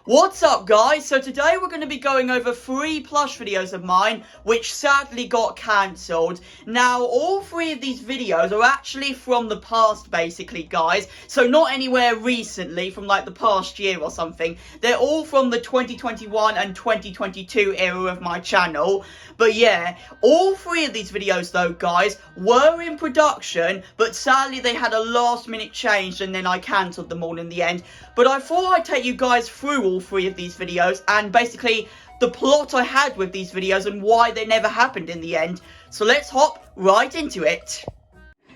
What's up guys? So today we're going to be going over 3 plush videos of mine which sadly got cancelled. Now all 3 of these videos are actually from the past basically guys. So not anywhere recently from like the past year or something. They're all from the 2021 and 2022 era of my channel. But yeah, all 3 of these videos though guys were in production, but sadly they had a last minute change and then I cancelled them all in the end. But I thought I'd take you guys through all 3 of these videos and basically the plot I had with these videos and why they never happened in the end. So let's hop right into it.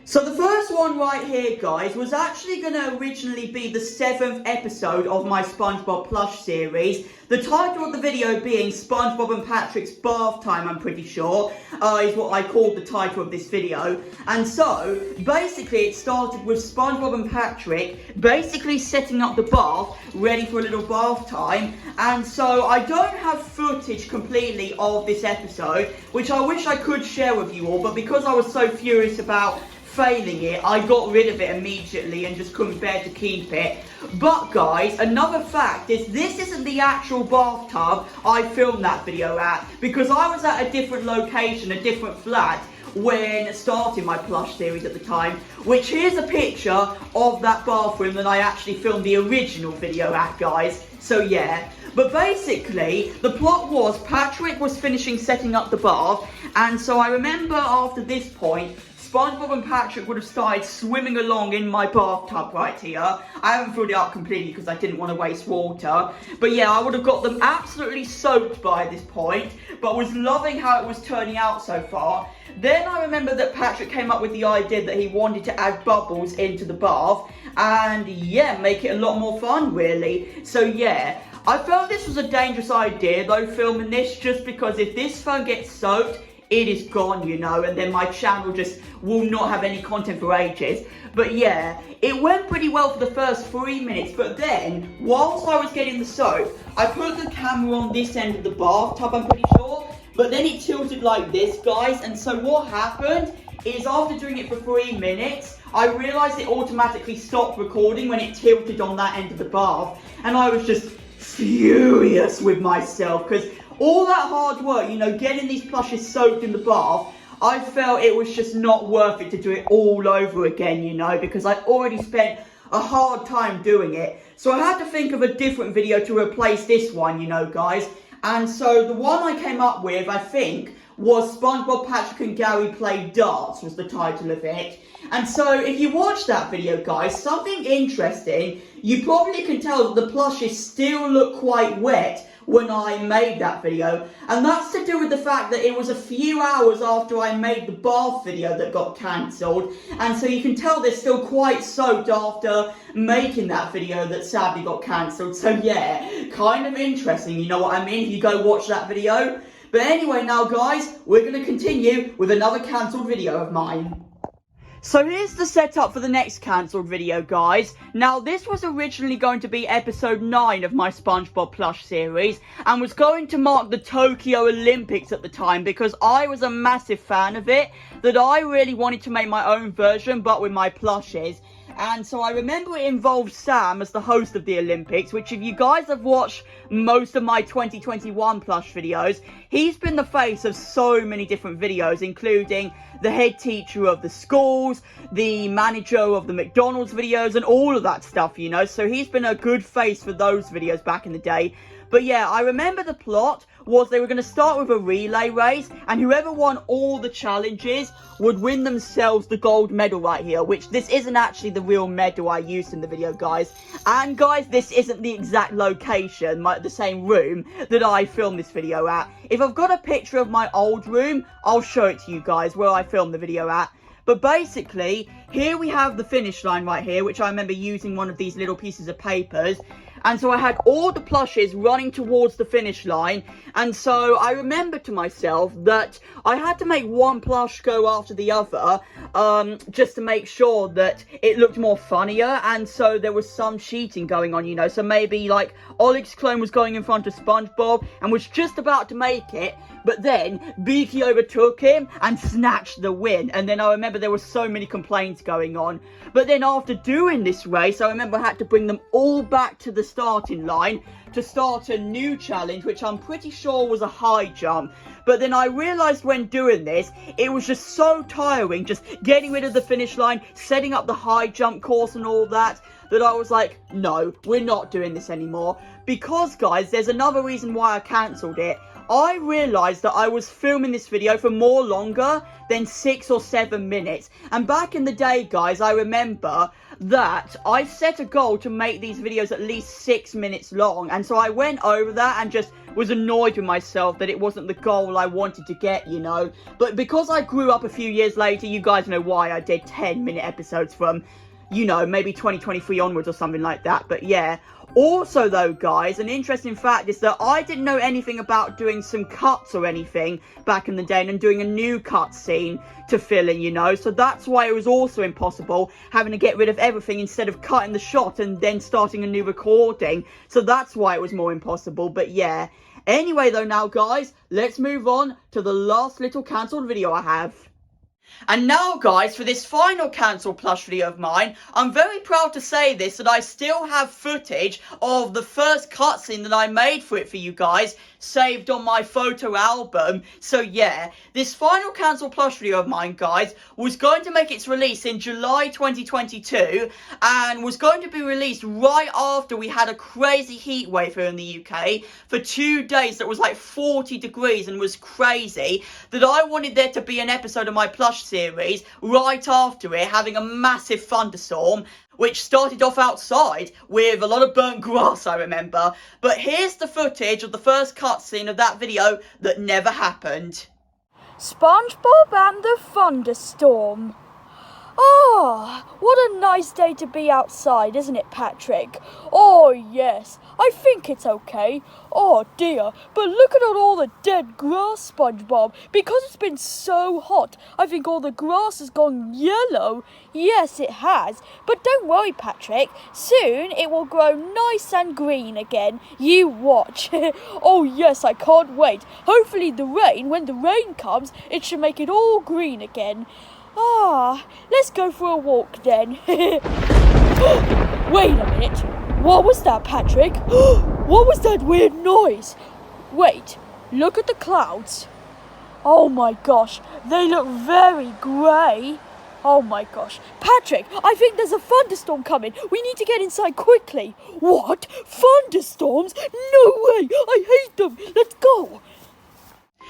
So the first one right here, guys, was actually going to originally be the 7th episode of my SpongeBob Plush series. The title of the video being SpongeBob and Patrick's Bath Time, I'm pretty sure, is what I called the title of this video. And so, basically it started with SpongeBob and Patrick basically setting up the bath, ready for a little bath time. And so I don't have footage completely of this episode, which I wish I could share with you all, but because I was so furious about failing it, I got rid of it immediately and just couldn't bear to keep it. But guys, another fact is this isn't the actual bathtub I filmed that video at, because I was at a different location, a different flat, when starting my plush series at the time, which here's a picture of that bathroom that I actually filmed the original video at, guys. So yeah, but basically the plot was Patrick was finishing setting up the bath, and so I remember after this point SpongeBob and Patrick would have started swimming along in my bathtub right here. I haven't filled it up completely because I didn't want to waste water. But yeah, I would have got them absolutely soaked by this point, but was loving how it was turning out so far. Then I remember that Patrick came up with the idea that he wanted to add bubbles into the bath and yeah, make it a lot more fun really. So yeah, I felt this was a dangerous idea though, filming this, just because if this phone gets soaked, it is gone, you know, and then my channel just will not have any content for ages. But yeah, it went pretty well for the first 3 minutes, but then, whilst I was getting the soap, I put the camera on this end of the bathtub, I'm pretty sure, but then it tilted like this, guys, and so what happened is after doing it for 3 minutes, I realised it automatically stopped recording when it tilted on that end of the bath, and I was just furious with myself, because all that hard work, you know, getting these plushes soaked in the bath, I felt it was just not worth it to do it all over again, you know, because I already spent a hard time doing it. So I had to think of a different video to replace this one, you know, guys. And so the one I came up with, I think, was SpongeBob, Patrick and Gary Play Darts was the title of it. And so if you watch that video, guys, something interesting, you probably can tell that the plushes still look quite wet when I made that video, and that's to do with the fact that it was a few hours after I made the bath video that got cancelled, and so you can tell they're still quite soaked after making that video that sadly got cancelled. So yeah, kind of interesting, you know what I mean, if you go watch that video. But anyway now guys, we're going to continue with another cancelled video of mine. So here's the setup for the next cancelled video, guys. Now, this was originally going to be episode 9 of my SpongeBob Plush series, and was going to mark the Tokyo Olympics at the time, because I was a massive fan of it, that I really wanted to make my own version, but with my plushes. And so I remember it involved Sam as the host of the Olympics, which if you guys have watched most of my 2021 plush videos, he's been the face of so many different videos, including the head teacher of the schools, the manager of the McDonald's videos, and all of that stuff, you know. So he's been a good face for those videos back in the day. But yeah, I remember the plot was they were going to start with a relay race, and whoever won all the challenges would win themselves the gold medal right here, which this isn't actually the real medal I used in the video, guys. And guys, this isn't the exact location, the same room that I filmed this video at. If I've got a picture of my old room, I'll show it to you guys where I filmed the video at. But basically, here we have the finish line right here, which I remember using one of these little pieces of papers. And so I had all the plushes running towards the finish line. And so I remembered to myself that I had to make one plush go after the other, just to make sure that it looked more funnier. And so there was some cheating going on, you know. So maybe like Oleg's clone was going in front of SpongeBob and was just about to make it, but then Beaky overtook him and snatched the win. And then I remember there were so many complaints going on. But then after doing this race, I remember I had to bring them all back to the starting line to start a new challenge, which I'm pretty sure was a high jump. But then I realised when doing this, it was just so tiring, just getting rid of the finish line, setting up the high jump course and all that, that I was like, no, we're not doing this anymore. Because, guys, there's another reason why I cancelled it. I realised that I was filming this video for more longer than 6 or 7 minutes. And back in the day, guys, I remember that I set a goal to make these videos at least 6 minutes long. And so I went over that and just was annoyed with myself that it wasn't the goal I wanted to get, you know. But because I grew up a few years later, you guys know why I did 10-minute episodes from, you know, maybe 2023 onwards or something like that. But yeah. Also, though, guys, an interesting fact is that I didn't know anything about doing some cuts or anything back in the day and doing a new cut scene to fill in, you know. So that's why it was also impossible having to get rid of everything instead of cutting the shot and then starting a new recording. So that's why it was more impossible. But yeah. Anyway, though, now, guys, let's move on to the last little cancelled video I have. And now, guys, for this final cancelled plush video of mine, I'm very proud to say this, that I still have footage of the first cutscene that I made for it for you guys, saved on my photo album. So yeah, this final cancelled plush video of mine, guys, was going to make its release in July 2022, and was going to be released right after we had a crazy heat wave here in the UK for 2 days that was like 40 degrees and was crazy, that I wanted there to be an episode of my plush series right after it, having a massive thunderstorm, which started off outside with a lot of burnt grass, I remember. But here's the footage of the first cutscene of that video that never happened. SpongeBob and the thunderstorm. Ah, what a nice day to be outside, isn't it, Patrick? Oh, yes, I think it's okay. Oh, dear, but look at all the dead grass, SpongeBob. Because it's been so hot, I think all the grass has gone yellow. Yes, it has. But don't worry, Patrick. Soon it will grow nice and green again. You watch. Oh, yes, I can't wait. Hopefully when the rain comes, it should make it all green again. Ah, let's go for a walk then. Wait a minute. What was that, Patrick? What was that weird noise? Wait, look at the clouds. Oh my gosh, they look very grey. Oh my gosh. Patrick, I think there's a thunderstorm coming. We need to get inside quickly. What? Thunderstorms? No way, I hate them. Let's go.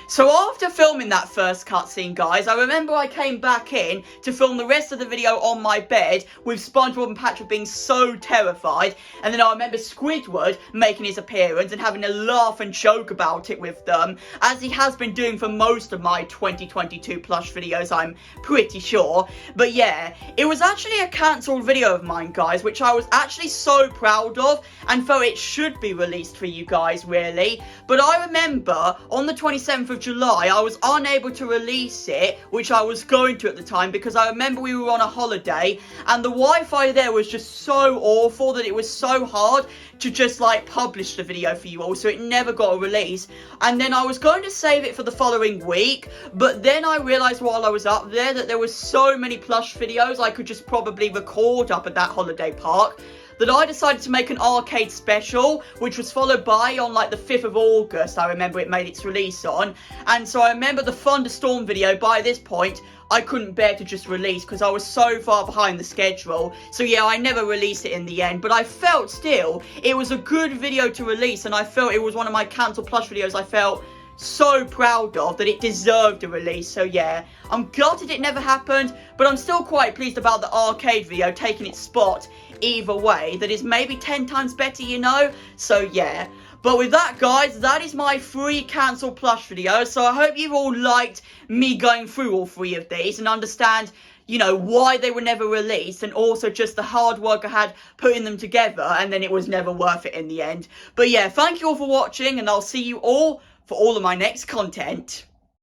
So after filming that first cutscene, guys, I remember I came back in to film the rest of the video on my bed with SpongeBob and Patrick being so terrified. And then I remember Squidward making his appearance and having a laugh and joke about it with them, as he has been doing for most of my 2022 plush videos, I'm pretty sure. But yeah, it was actually a cancelled video of mine, guys, which I was actually so proud of and felt it should be released for you guys, really. But I remember on the 27th of July, I was unable to release it, which I was going to at the time, because I remember we were on a holiday and the Wi-Fi there was just so awful that it was so hard to just like publish the video for you all, so it never got a release. And then I was going to save it for the following week, but then I realised while I was up there that there was so many plush videos I could just probably record up at that holiday park, that I decided to make an arcade special, which was followed by on like the 5th of August, I remember it made its release on. And so I remember the thunderstorm video, by this point, I couldn't bear to just release because I was so far behind the schedule. So yeah, I never released it in the end, but I felt still it was a good video to release, and I felt it was one of my cancelled plush videos I felt so proud of, that it deserved a release. So yeah, I'm gutted it never happened, but I'm still quite pleased about the arcade video taking its spot either way. That is maybe 10 times better, you know. So yeah, but with that, guys, that is my 3 cancelled plush videos. So I hope you've all liked me going through all 3 of these and understand, you know, why they were never released, and also just the hard work I had putting them together, and then it was never worth it in the end. But yeah, thank you all for watching, and I'll see you all for all of my next content.